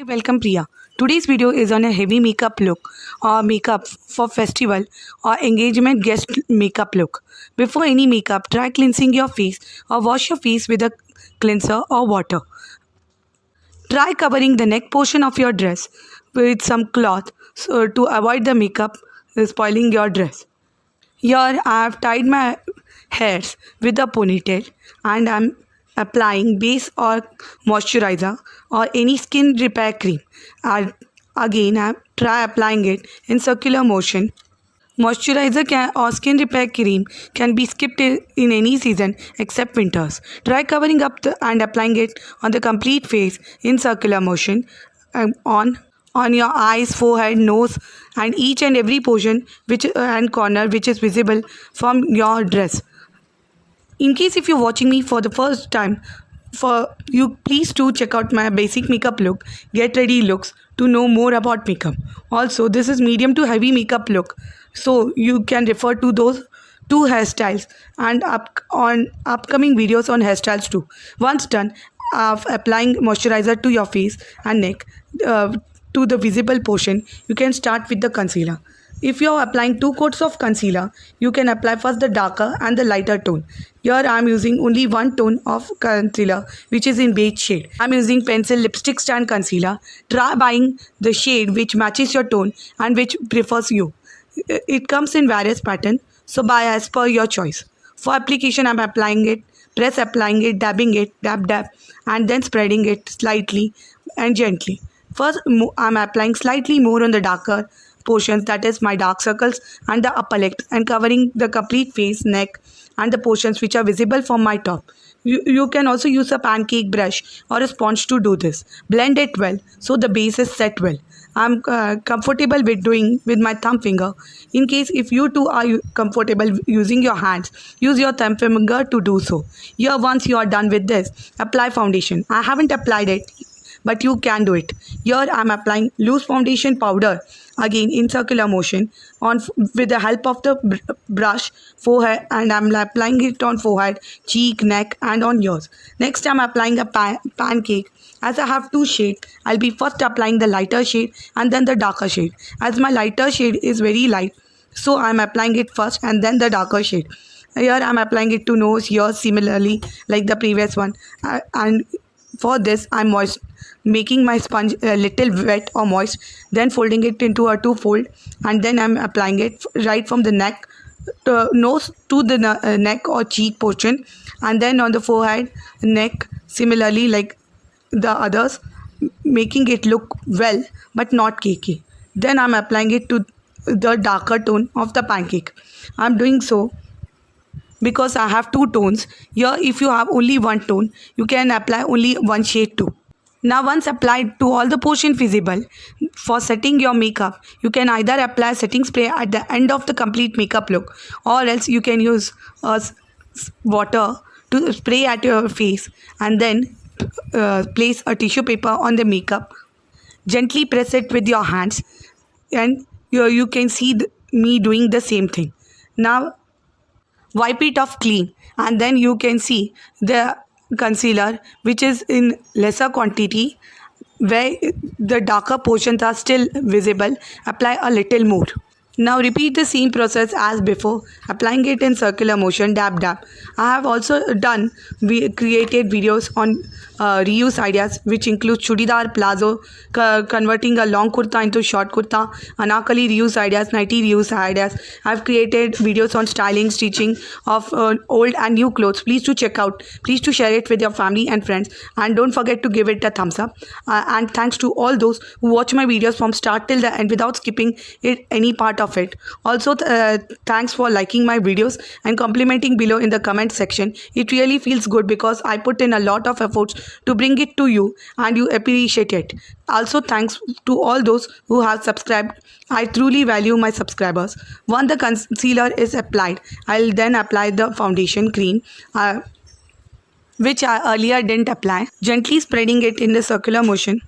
Welcome Priya. Today's video is on a heavy makeup look or makeup for festival or engagement guest makeup look. Before any makeup, try cleansing your face or wash your face with a cleanser or water. Try covering the neck portion of your dress with some cloth to avoid the makeup spoiling your dress. Here I have tied my hairs with a ponytail and I'm applying base or moisturizer or any skin repair cream. Again, I try applying it in circular motion. Moisturizer or skin repair cream can be skipped in any season except winters. Try covering up and applying it on the complete face in circular motion on your eyes, forehead, nose, and each and every portion and corner which is visible from your dress. In case if you're watching me for the first time, please do check out my basic makeup look, get ready looks to know more about makeup. Also, this is medium to heavy makeup look, so you can refer to those two hairstyles and on upcoming videos on hairstyles too. Once done, applying moisturizer to your face and neck to the visible portion, you can start with the concealer. If you are applying 2 coats of concealer, you can apply first the darker and the lighter tone. Here I am using only one tone of concealer which is in beige shade. I am using pencil lipstick stand concealer. Try buying the shade which matches your tone and which prefers you. It comes in various patterns, so buy as per your choice. For application I am applying it, applying it, dabbing it, dab, and then spreading it slightly and gently. First I am applying slightly more on the darker portions, that is my dark circles and the upper lip, and covering the complete face, neck and the portions which are visible from my top. You can also use a pancake brush or a sponge to do this. Blend it well so the base is set well. I'm comfortable with doing with my thumb finger. In case if you too are comfortable using your hands, use your thumb finger to do so. Here once you are done with this, apply foundation. I haven't applied it, but you can do it. Here I am applying loose foundation powder again in circular motion with the help of the brush, forehead, and I am applying it on forehead, cheek, neck and on ears. Next I am applying a pancake. As I have 2 shades, I'll be first applying the lighter shade and then the darker shade. As my lighter shade is very light, so I am applying it first and then the darker shade. Here I am applying it to nose, ears similarly like the previous one, and for this I am making my sponge a little wet or moist, then folding it into a 2-fold, and then I am applying it right from the neck nose to the neck or cheek portion, and then on the forehead, neck similarly like the others, making it look well but not cakey. Then I am applying it to the darker tone of the pancake. I am doing so because I have 2 tones. Here if you have only 1 tone, you can apply only 1 shade too. Now once applied to all the portion visible, for setting your makeup, you can either apply setting spray at the end of the complete makeup look, or else you can use water to spray at your face and then place a tissue paper on the makeup. Gently press it with your hands and you can see me doing the same thing. Now wipe it off clean and then you can see the concealer which is in lesser quantity where the darker portions are still visible. Apply a little more. Now repeat the same process as before, applying it in circular motion, dab. I have also created videos on reuse ideas which include chudidar, palazzo, converting a long kurta into short kurta, anarkali reuse ideas, nighty reuse ideas. I have created videos on styling, stitching of old and new clothes. Please do check out. Please do share it with your family and friends, and don't forget to give it a thumbs up. And thanks to all those who watch my videos from start till the end without skipping any part of it. Also thanks for liking my videos and complimenting below in the comment section. It really feels good because I put in a lot of efforts to bring it to you and you appreciate it. Also thanks to all those who have subscribed. I truly value my subscribers. Once the concealer is applied, I'll then apply the foundation cream which I earlier didn't apply, gently spreading it in the circular motion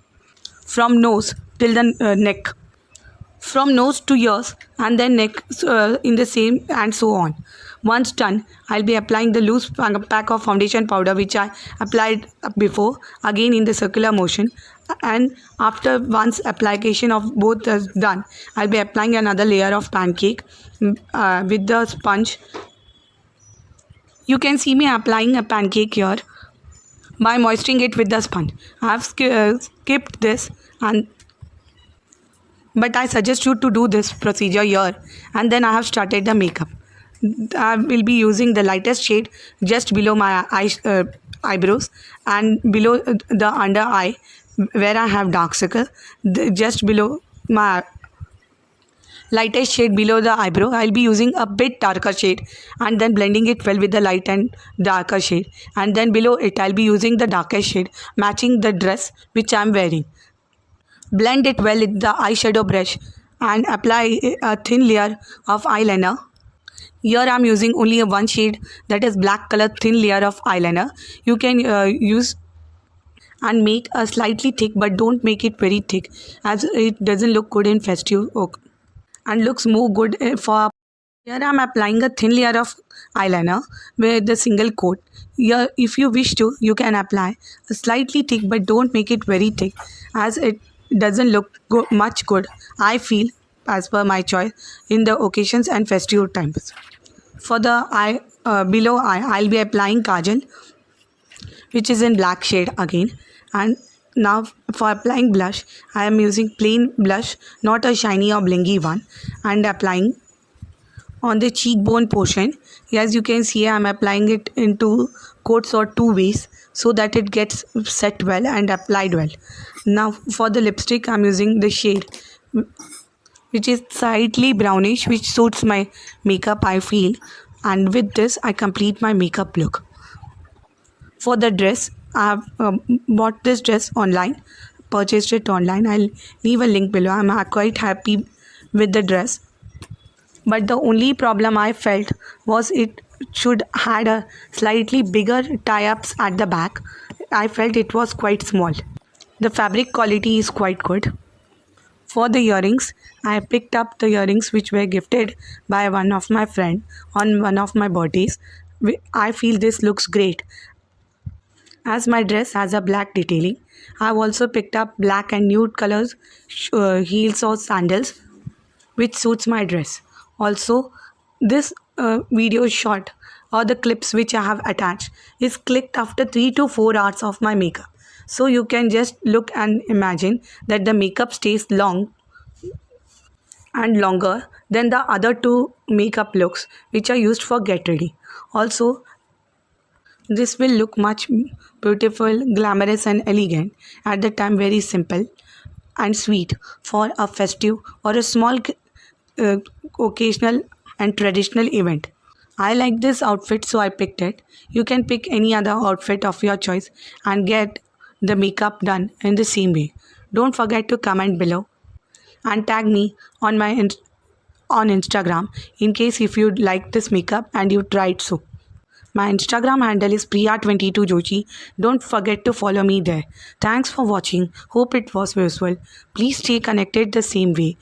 from nose till the neck, from nose to ears and then neck in the same, and so on. Once done, I'll be applying the loose pack of foundation powder which I applied before, again in the circular motion, And after once application of both is done, I'll be applying another layer of pancake with the sponge. You can see me applying a pancake here by moisturizing it with the sponge. I have skipped this, and but I suggest you to do this procedure here, and then I have started the makeup. I will be using the lightest shade just below my eyebrows and below the under eye where I have dark circle. Just below my lightest shade below the eyebrow, I'll be using a bit darker shade and then blending it well with the light and darker shade. And then below it, I'll be using the darkest shade matching the dress which I'm wearing. Blend it well with the eyeshadow brush and apply a thin layer of eyeliner. Here I'm using only a one shade, that is black color thin layer of eyeliner. You can use and make a slightly thick, but don't make it very thick as it doesn't look good in festive and looks more good for. Here I'm applying a thin layer of eyeliner with the single coat. Here, if you wish to, you can apply a slightly thick, but don't make it very thick as it doesn't look much good, I feel, as per my choice in the occasions and festive times. For the eye, below eye, I'll be applying kajal, which is in black shade again. And now for applying blush, I am using plain blush, not a shiny or blingy one, and applying on the cheekbone portion. As you can see, I am applying it in two coats or two ways so that it gets set well and applied well. Now for the lipstick, I am using the shade which is slightly brownish, which suits my makeup, I feel. And with this, I complete my makeup look. For the dress, I have bought this dress online, purchased it online. I'll leave a link below. I'm quite happy with the dress, but the only problem I felt was it should had a slightly bigger tie-ups at the back. I felt it was quite small. The fabric quality is quite good. For the earrings, I picked up the earrings which were gifted by one of my friend on one of my birthdays. I feel this looks great. As my dress has a black detailing, I have also picked up black and nude colors heels or sandals which suits my dress. Also, this video shot or the clips which I have attached is clicked after 3 to 4 hours of my makeup. So you can just look and imagine that the makeup stays long and longer than the other two makeup looks which are used for get ready. Also, this will look much beautiful, glamorous and elegant at the time, very simple and sweet for a festive or a small uh, occasional and traditional event. I like this outfit, so I picked it. You can pick any other outfit of your choice and get the makeup done in the same way. Don't forget to comment below and tag me on my on Instagram in case if you like this makeup and you tried so. My Instagram handle is Priya22Joshi. Don't forget to follow me there. Thanks for watching. Hope it was useful. Please stay connected the same way.